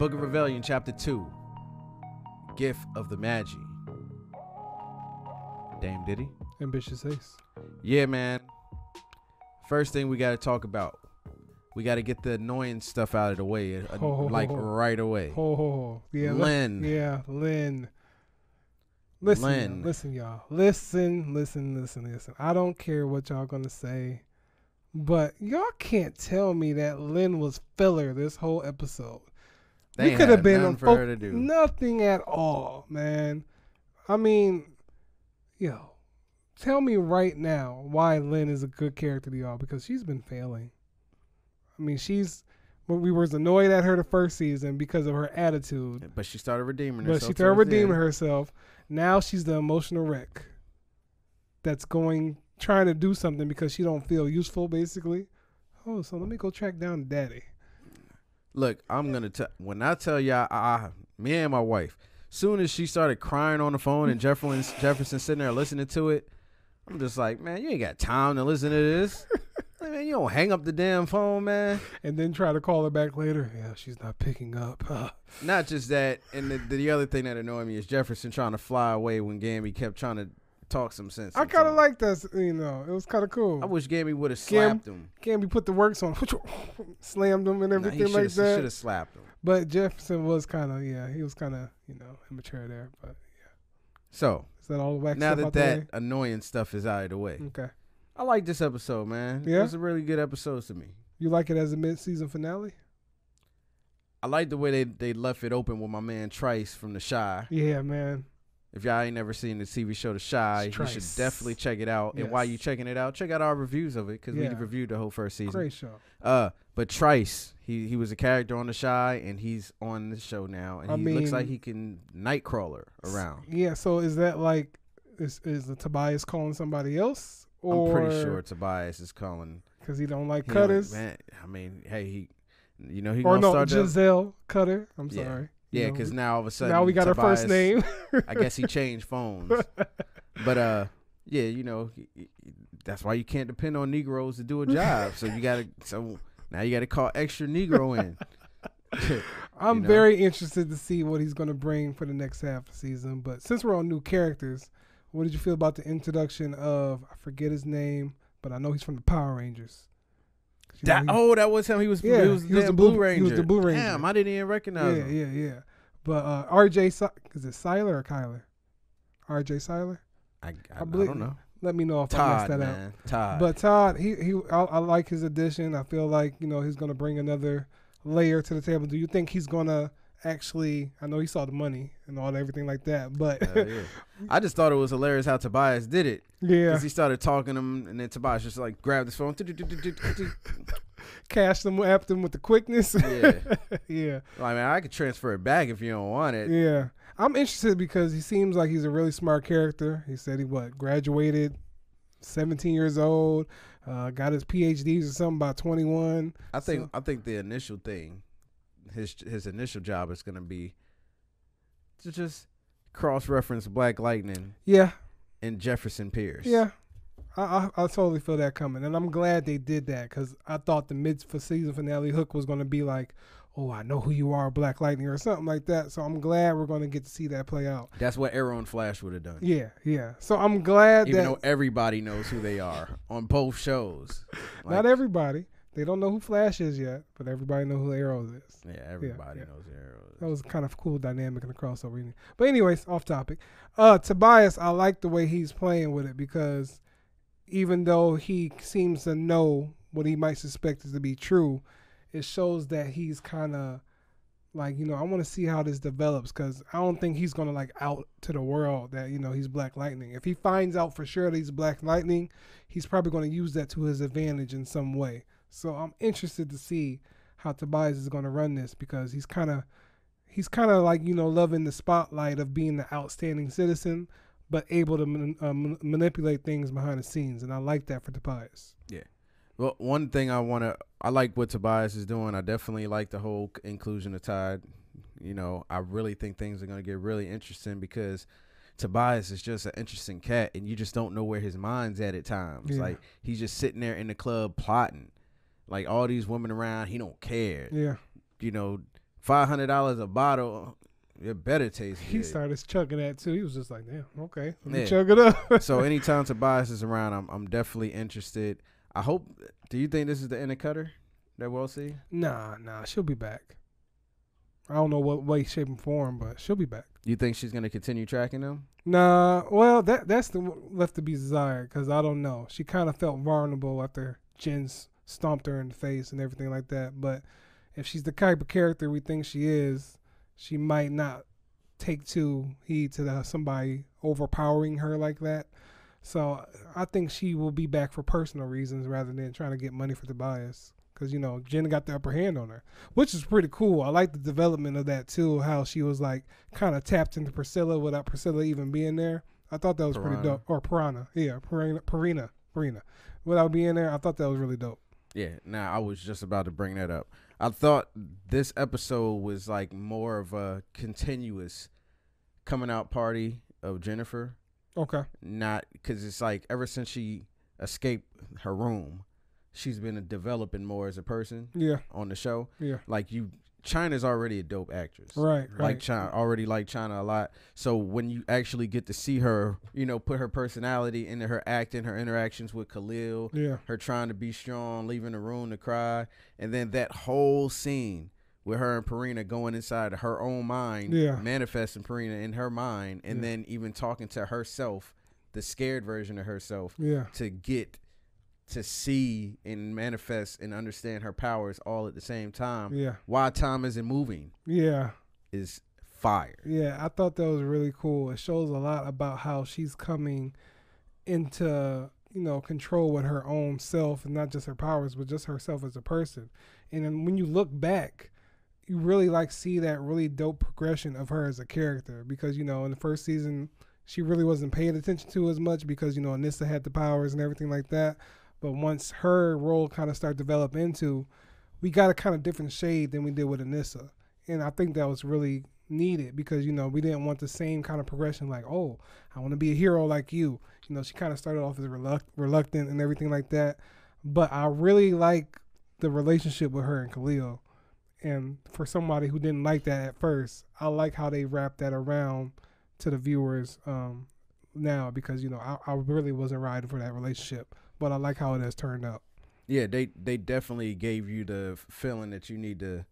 Book of Rebellion, Chapter 2. Gift of the Magi. Dame Diddy. Ambitious Ace. Yeah, man. First thing we got to talk about. We got to get the annoying stuff out of the way, right away. Yeah, Lynn. Lynn. Lynn. Listen, y'all. Listen. I don't care what y'all gonna say, but y'all can't tell me that Lynn was filler this whole episode. They could have been nothing for her to do. Nothing at all, man. I mean, yo, tell me right now why Lynn is a good character to y'all, because she's been failing. I mean, we was annoyed at her the first season because of her attitude. But she started redeeming herself. But she started redeeming herself. Now she's the emotional wreck that's trying to do something because she don't feel useful, basically. Oh, so let me go track down Daddy. Look, I'm going to when I tell y'all, me and my wife, soon as she started crying on the phone and Jefferson sitting there listening to it, I'm just like, man, you ain't got time to listen to this. Like, man, you don't hang up the damn phone, man. And then try to call her back later. Yeah, she's not picking up. Not just that, and the other thing that annoyed me is Jefferson trying to fly away when Gamby kept trying to talk some sense. I kind of like that, it was kind of cool. I wish Gamby would have slapped him. Gamby put the works on, slammed him and everything like that. He should have slapped him. But Jefferson was kind of, he was kind of, immature there. But yeah. So is that all the wax now stuff out that the way? annoying stuff is out of the way. Okay. I like this episode, man. Yeah? It was a really good episode to me. You like it as a mid-season finale? I like the way they left it open with my man Trice from The Chi. Yeah, man. If y'all ain't never seen the TV show The Chi, you should definitely check it out. Yes. And while you checking it out, check out our reviews of it because we reviewed the whole first season. Great show. But Trice, he was a character on The Chi, and he's on the show now, and looks like he can Nightcrawler around. Yeah. So is that like is the Tobias calling somebody else? Or I'm pretty sure Tobias is calling because he don't like Cutters. Man, I mean, hey, he or no Giselle Cutter. I'm sorry. Yeah, because now all of a sudden now we got Tobias, her first name. I guess he changed phones. But yeah, that's why you can't depend on Negroes to do a job. So now you gotta call extra Negro in. I'm very interested to see what he's gonna bring for the next half of the season. But since we're on new characters, what did you feel about the introduction of, I forget his name, but I know he's from the Power Rangers. That was him. He was the Blue Ranger. He was the Blue Ranger. Damn, I didn't even recognize him. Yeah. But RJ, is it Siler or Kyler? RJ Siler? I don't know. Let me know if I messed that up. Todd. But Todd, I like his addition. I feel like, he's going to bring another layer to the table. Do you think he's going to actually, I know he saw the money and everything like that, but yeah. I just thought it was hilarious how Tobias did it. Yeah. Because he started talking to him, and then Tobias just like grabbed his phone. Cashed them, apped them with the quickness. Yeah. Yeah. Well, I mean, I could transfer it back if you don't want it. Yeah. I'm interested because he seems like he's a really smart character. He said he graduated 17 years old, got his PhDs or something by 21. I think the initial thing, his initial job is going to be to just cross-reference Black Lightning. Yeah. And Jefferson Pierce. Yeah. I totally feel that coming, and I'm glad they did that because I thought the mid-season finale hook was going to be like, oh, I know who you are, Black Lightning, or something like that. So I'm glad we're going to get to see that play out. That's what Arrow and Flash would have done. Yeah. So I'm glad Even though everybody knows who they are on both shows. Not everybody. They don't know who Flash is yet, but everybody knows who Arrow is. Yeah, everybody knows who Arrow is. That was kind of cool dynamic in the crossover. But anyways, off topic. Tobias, I like the way he's playing with it because even though he seems to know what he might suspect is to be true, it shows that he's kind of like, I want to see how this develops because I don't think he's going to like out to the world that, he's Black Lightning. If he finds out for sure that he's Black Lightning, he's probably going to use that to his advantage in some way. So I'm interested to see how Tobias is going to run this because he's kind of like, loving the spotlight of being the outstanding citizen, but able to manipulate things behind the scenes. And I like that for Tobias. Yeah. Well, one thing I like what Tobias is doing. I definitely like the whole inclusion of Todd. I really think things are going to get really interesting because Tobias is just an interesting cat and you just don't know where his mind's at times. Yeah. Like he's just sitting there in the club plotting. Like all these women around, he don't care. Yeah. $500 a bottle. It better taste good. He started chugging that too. He was just like, damn, okay, let me chug it up. So anytime Tobias is around, I'm definitely interested. I hope. Do you think this is the end of Cutter that we'll see? Nah, she'll be back. I don't know what way, shape, and form, but she'll be back. You think she's gonna continue tracking them? Nah, well, that's left to be desired because I don't know. She kind of felt vulnerable after Jen's stomped her in the face and everything like that. But if she's the type of character we think she is, she might not take too heed to somebody overpowering her like that. So I think she will be back for personal reasons rather than trying to get money for Tobias. Because, Jen got the upper hand on her, which is pretty cool. I like the development of that, too, how she was, like, kind of tapped into Priscilla without Priscilla even being there. I thought that was pretty dope. Or Piranha. Yeah, Purina. Without being there, I thought that was really dope. Yeah, I was just about to bring that up. I thought this episode was, like, more of a continuous coming out party of Jennifer. Okay. Not, because it's like ever since she escaped her room, she's been developing more as a person. Yeah. On the show. Yeah. Like China's already a dope actress. Right. Like China, already like China a lot. So when you actually get to see her, put her personality into her acting, her interactions with Khalil, her trying to be strong, leaving the room to cry, and then that whole scene with her and Purina going inside her own mind, manifesting Purina in her mind, and then even talking to herself, the scared version of herself, to get to see and manifest and understand her powers all at the same time. Yeah. Why time isn't moving. Yeah. Is fire. Yeah, I thought that was really cool. It shows a lot about how she's coming into, control with her own self and not just her powers, but just herself as a person. And then when you look back, you really see that really dope progression of her as a character because, in the first season, she really wasn't paying attention to as much because, Anissa had the powers and everything like that. But once her role kind of started to develop into, we got a kind of different shade than we did with Anissa. And I think that was really needed because, we didn't want the same kind of progression like, oh, I want to be a hero like you. She kind of started off as reluctant and everything like that. But I really like the relationship with her and Khalil. And for somebody who didn't like that at first, I like how they wrapped that around to the viewers now because, I really wasn't riding for that relationship. But I like how it has turned out. Yeah, they definitely gave you the feeling that you need to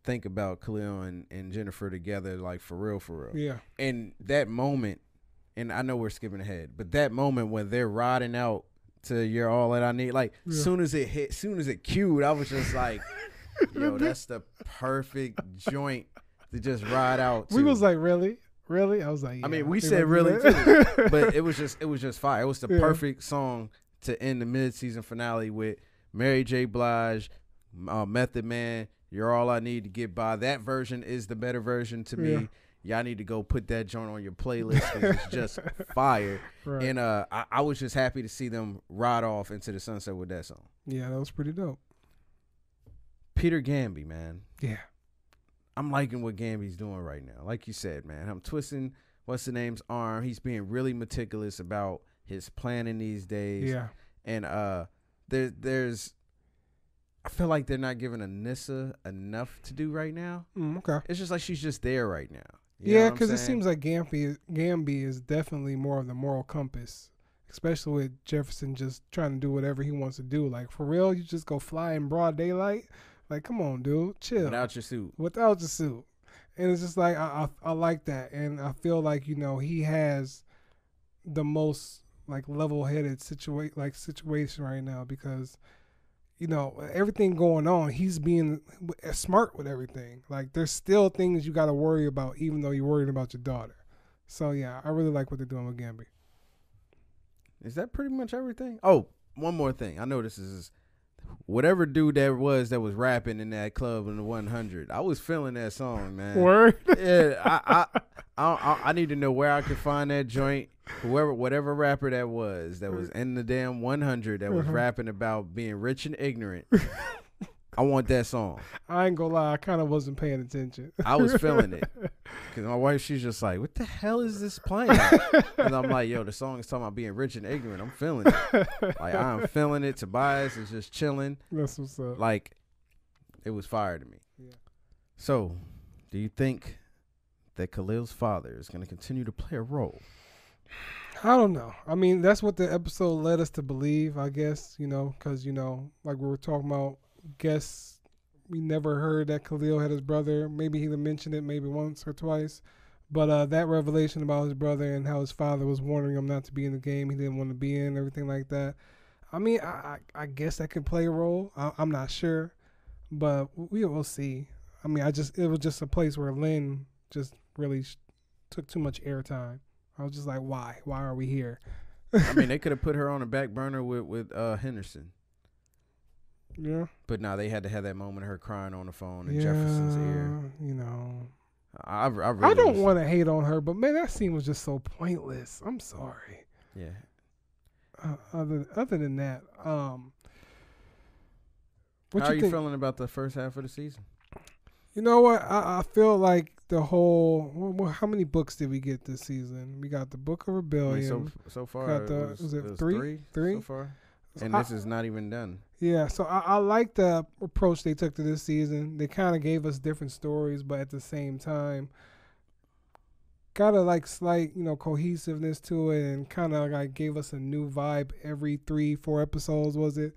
think about Khalil and Jennifer together, like for real. Yeah. And that moment, and I know we're skipping ahead, but that moment when they're riding out to You're All That I Need, like soon as it cued, I was just like, yo, that's the perfect joint to just ride out to. We was like, really? I was like, yeah, I mean, we said really too, but it was just fire. It was the perfect song to end the mid-season finale with Mary J. Blige, Method Man, You're All I Need to Get By. That version is the better version to me. Y'all need to go put that joint on your playlist because it's just fire. Right. And I was just happy to see them ride off into the sunset with that song. Yeah, that was pretty dope. Peter Gamby, man. Yeah. I'm liking what Gamby's doing right now. Like you said, man, I'm twisting what's-the-name's arm. He's being really meticulous about his planning these days. Yeah. And there's I feel like they're not giving Anissa enough to do right now. Okay. It's just like she's just there right now. Yeah, because it seems like Gamby is definitely more of the moral compass, especially with Jefferson just trying to do whatever he wants to do. Like, for real, you just go fly in broad daylight? Like, come on, dude, chill. Without your suit. And it's just like, I like that. And I feel like, he has the most level-headed situation right now because, everything going on, he's being smart with everything. Like, there's still things you got to worry about, even though you're worried about your daughter. So, yeah, I really like what they're doing with Gamby. Is that pretty much everything? Oh, one more thing. I know this is whatever dude that was rapping in that club in the 100. I was feeling that song, man. Word? Yeah, I need to know where I could find that joint. Whatever rapper that was in the damn 100 that was rapping about being rich and ignorant. I want that song. I ain't gonna lie, I kind of wasn't paying attention. I was feeling it. Because my wife, she's just like, what the hell is this playing? And I'm like, yo, the song is talking about being rich and ignorant. I'm feeling it. Like, I'm feeling it. Tobias is just chilling. That's what's up. Like, it was fire to me. Yeah. So, do you think that Khalil's father is going to continue to play a role? I don't know. I mean, that's what the episode led us to believe, I guess, because, like we were talking about, guess we never heard that Khalil had his brother. Maybe he mentioned it maybe once or twice. But that revelation about his brother and how his father was warning him not to be in the game, he didn't want to be in, everything like that. I mean, I guess that could play a role. I'm not sure, but we'll see. I mean, it was just a place where Lynn just really took too much airtime. I was just like, why? Why are we here? I mean, they could have put her on the back burner with Henderson. Yeah. But now they had to have that moment of her crying on the phone in Jefferson's ear. I really don't want to hate on her, but man, that scene was just so pointless. I'm sorry. Yeah. Other than that, how are you feeling about the first half of the season? You know what? I feel like the whole. How many books did we get this season? We got the Book of Rebellion. I mean, so far, was it three so far? And this is not even done. Yeah, so I like the approach they took to this season. They kind of gave us different stories, but at the same time, got a like slight, cohesiveness to it, and kind of like gave us a new vibe every 3-4 episodes, was it?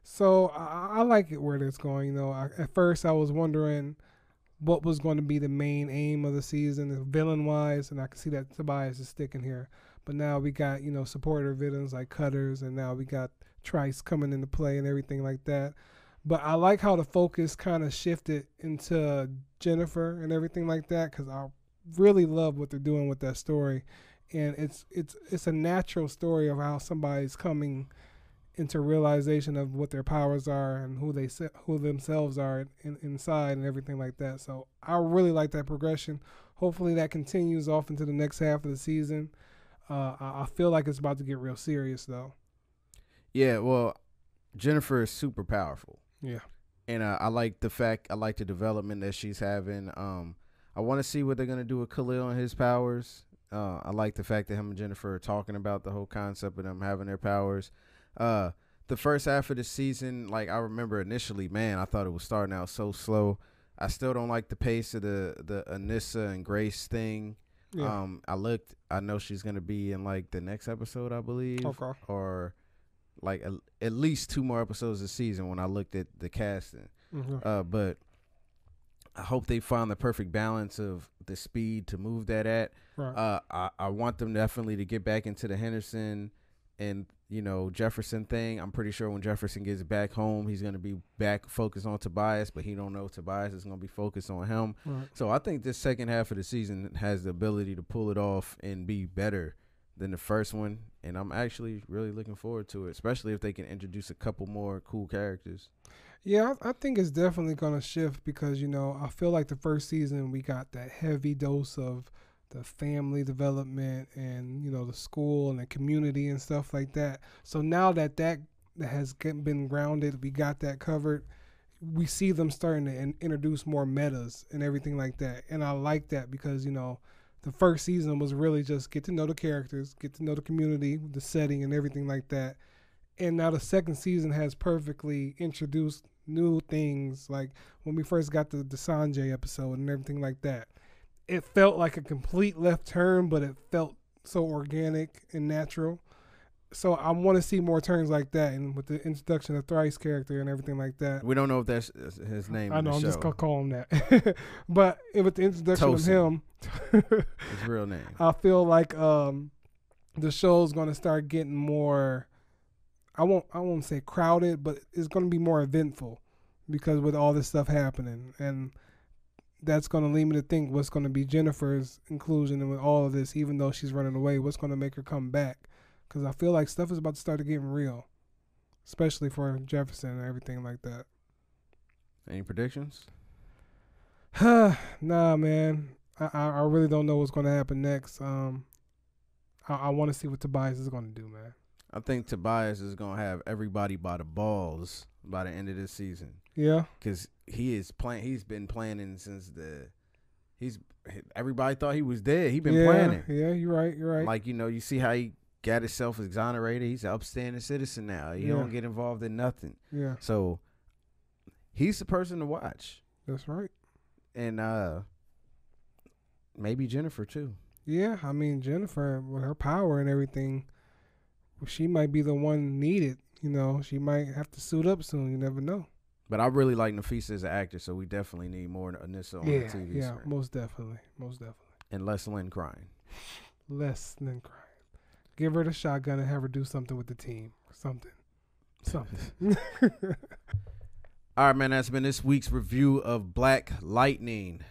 So I like it where it's going. At first I was wondering what was going to be the main aim of the season, villain-wise, and I can see that Tobias is sticking here. But now we got, supporter villains like Cutters, and now we got Trice coming into play and everything like that. But I like how the focus kind of shifted into Jennifer and everything like that, because I really love what they're doing with that story. And it's a natural story of how somebody's coming into realization of what their powers are and who themselves are inside and everything like that. So I really like that progression. Hopefully that continues off into the next half of the season. I feel like it's about to get real serious though. Yeah, well, Jennifer is super powerful. Yeah. And I like the development that she's having. I want to see what they're going to do with Khalil and his powers. I like the fact that him and Jennifer are talking about the whole concept of them having their powers. The first half of the season, like I remember initially, man, I thought it was starting out so slow. I still don't like the pace of the Anissa and Grace thing. Yeah. I know she's going to be in like the next episode, I believe. Okay. Or like at least 2 more episodes this season when I looked at the casting. Mm-hmm. But I hope they find the perfect balance of the speed to move that at. Right. I want them definitely to get back into the Henderson and Jefferson thing. I'm pretty sure when Jefferson gets back home, he's going to be back focused on Tobias, but he don't know Tobias is going to be focused on him. Right. So I think this second half of the season has the ability to pull it off and be better than the first one, and I'm actually really looking forward to it, especially if they can introduce a couple more cool characters. Yeah, I think it's definitely going to shift because, I feel like the first season we got that heavy dose of the family development and, the school and the community and stuff like that. So now that has been grounded, we got that covered, we see them starting to introduce more metas and everything like that. And I like that because, the first season was really just get to know the characters, get to know the community, the setting and everything like that. And now the second season has perfectly introduced new things, like when we first got the Sanjay episode and everything like that. It felt like a complete left turn, but it felt so organic and natural. So I want to see more turns like that, and with the introduction of Thrice character and everything like that. We don't know if that's his name. I know, I'm just gonna call him that. But with the introduction of him, his real name, I feel like the show's gonna start getting more. I won't say crowded, but it's gonna be more eventful because with all this stuff happening, and that's gonna lead me to think what's gonna be Jennifer's inclusion in with all of this, even though she's running away. What's gonna make her come back? Because I feel like stuff is about to start getting real, especially for Jefferson and everything like that. Any predictions? Nah, man. I really don't know what's going to happen next. I want to see what Tobias is going to do, man. I think Tobias is going to have everybody by the balls by the end of this season. Yeah. Because he's been planning since everybody thought he was dead. He's been planning. Yeah, you're right. Like, you see how he got himself exonerated. He's an upstanding citizen now. He don't get involved in nothing. Yeah. So he's the person to watch. That's right. and maybe Jennifer too. Yeah, I mean Jennifer with her power and everything, she might be the one needed. You know, she might have to suit up soon. You never know. But I really like Nafisa as an actor, so we definitely need more Anissa on the TV screen. Yeah, most definitely. And less Lynn crying. Less than crying. Give her the shotgun and have her do something with the team. Something. All right, man, that's been this week's review of Black Lightning.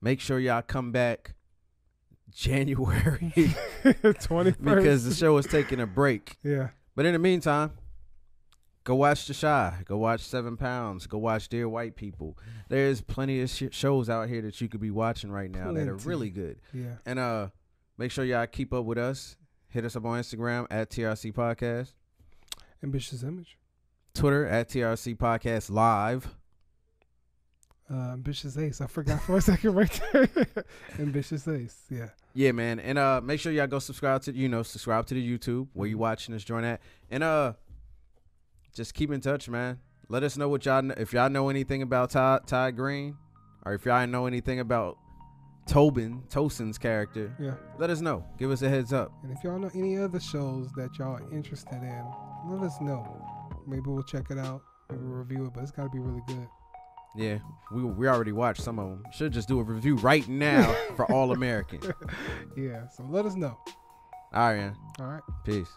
Make sure y'all come back January 21st. because the show is taking a break. Yeah. But in the meantime, go watch The Chi. Go watch 7 Pounds. Go watch Dear White People. There's plenty of shows out here that you could be watching right now that are really good. Yeah. And make sure y'all keep up with us. Hit us up on Instagram at TRC Podcast. Ambitious Image. Twitter at TRC Podcast Live. Ambitious Ace. I forgot for a second right there. Ambitious Ace. Yeah. Yeah, man. And make sure y'all go subscribe to the YouTube where you watching this joint at. And just keep in touch, man. Let us know what if y'all know anything about Ty Green, or if y'all know anything about Tosin's character. Yeah. Let us know. Give us a heads up. And if y'all know any other shows that y'all are interested in, let us know. Maybe we'll check it out. Maybe we'll review it, but it's got to be really good. Yeah, we already watched some of them. Should just do a review right now for All American. Yeah, so let us know. All right, man. All right. Peace.